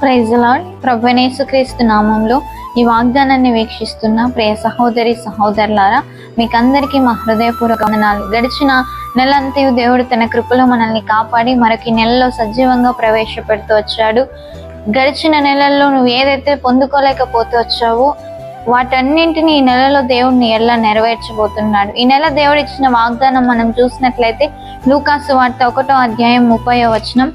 Praise the lord. ప్రభువైన యేసుక్రీస్తు నామంలో ఈ వాగ్దానాన్ని వీక్షిస్తున్న ప్రియ సహోదరి సహోదరులారా, మీకందరికీ మా హృదయపూర్వక వందనాలు. గడిచిన నెలంతయు దేవుడు తన కృపలో మనల్ని కాపాడి మరొక నెలలో సజీవంగా ప్రవేశపెడుతూ వచ్చాడు. గడిచిన నెలల్లో నువ్వు ఏదైతే పొందుకోలేకపోతూ వచ్చావో వాటన్నింటినీ ఈ నెలలో దేవుడిని ఎలా నెరవేర్చబోతున్నాడు. ఈ నెల దేవుడు ఇచ్చిన వాగ్దానం మనం చూసినట్లయితే లూకాసు వార్త 1వ అధ్యాయం 30వ వచనం,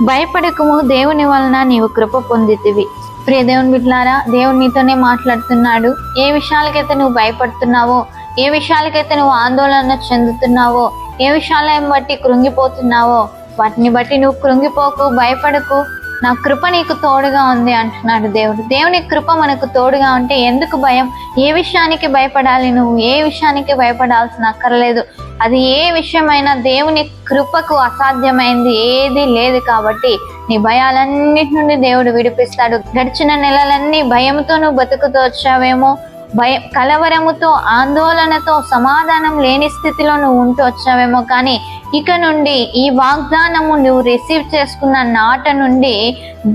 భయపడకము, దేవుని వలన నీవు కృప పొందితివి. ప్రియ దేవుని బిడ్డలారా, దేవుడు నీతోనే మాట్లాడుతున్నాడు. ఏ విషయాలకైతే నువ్వు భయపడుతున్నావో, ఏ విషయాలకైతే నువ్వు ఆందోళన చెందుతున్నావో, ఏ విషయాలను బట్టి కృంగిపోతున్నావో వాటిని బట్టి నువ్వు కృంగిపోకు, భయపడకు, నా కృప నీకు తోడుగా ఉంది అంటున్నాడు దేవుడు. దేవుని కృప మనకు తోడుగా ఉంటే ఎందుకు భయం? ఏ విషయానికి భయపడాలి? నువ్వు ఏ విషయానికి భయపడాల్సిన అక్కర్లేదు. అది ఏ విషయమైనా దేవుని కృపకు అసాధ్యమైంది ఏది లేదు. కాబట్టి నీ భయాలన్నిటి నుండి దేవుడు విడిపిస్తాడు. గడిచిన నెలలన్నీ భయంతో నువ్వు బతుకుతూ వచ్చావేమో, కలవరముతో, ఆందోళనతో, సమాధానం లేని స్థితిలో నువ్వు ఉంటూ వచ్చావేమో. కానీ ఇక నుండి ఈ వాగ్దానము నువ్వు రిసీవ్ చేసుకున్న నాట నుండి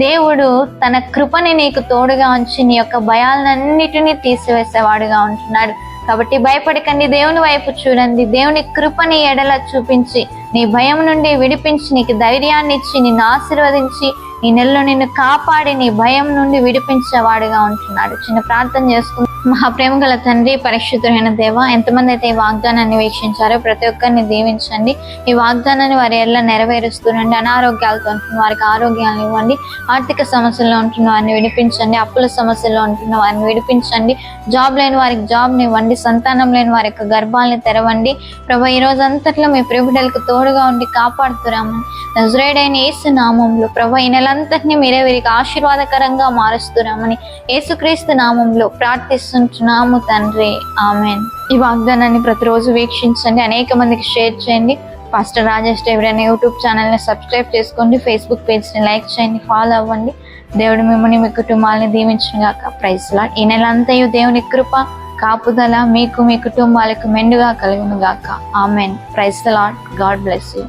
దేవుడు తన కృపని నీకు తోడుగా ఉంచి నీ యొక్క భయాలన్నిటినీ తీసివేసేవాడుగా ఉంటున్నాడు. కాబట్టి భయపడకండి, దేవుని వైపు చూడండి. దేవుని కృపని ఎడల చూపించి నీ భయం నుండి విడిపించి నీకు ధైర్యాన్ని ఇచ్చి నిన్ను ఆశీర్వదించి ఈ నెలలో నిన్ను కాపాడి నీ భయం నుండి విడిపించేవాడుగా ఉంటున్నాడు. చిన్న ప్రార్థన చేసుకుని, మహాప్రేమ గల తండ్రి, పరిశుద్ధమైన దేవ, ఎంతమంది అయితే ఈ వాగ్దానాన్ని వీక్షించారో ప్రతి ఒక్కరిని దీవించండి. ఈ వాగ్దానాన్ని వారి ఎలా నెరవేరుస్తుండండి. అనారోగ్యాలతో ఉంటున్న వారికి ఆరోగ్యాన్ని ఇవ్వండి. ఆర్థిక సమస్యల్లో ఉంటున్న వారిని విడిపించండి. అప్పుల సమస్యల్లో ఉంటున్న వారిని విడిపించండి. జాబ్ లేని వారికి జాబ్ని ఇవ్వండి. సంతానం లేని వారి యొక్క గర్భాలని తెరవండి. ప్రభు, ఈ రోజు అంతట్లో మీ ప్రియులకు తోడుగా ఉండి కాపాడుతురామని నజరేయుడైన యేసు నామంలో ప్రభు, ఈ నెలంతటినీ మీరే వీరికి ఆశీర్వాదకరంగా మారుస్తురామని యేసుక్రీస్తు నామంలో ప్రార్థిస్తున్నాము తండ్రి, ఆమెన్. ఈ వాగ్దానాన్ని ప్రతిరోజు వీక్షించండి, అనేక మందికి షేర్ చేయండి. పాస్టర్ రాజేష్ డేవిడ్ అనే యూట్యూబ్ ఛానల్ని సబ్స్క్రైబ్ చేసుకోండి. ఫేస్బుక్ పేజ్ని లైక్ చేయండి, ఫాలో అవ్వండి. దేవుడు మిమ్మల్ని, మీ కుటుంబాలని దీవించుగాక. Praise the lord. ఈ నెలంతయు దేవుని కృప కాపుదల మీకు, మీ కుటుంబాలకు మెండుగా కలుగును గాక. Amen. Praise the lord. God bless you.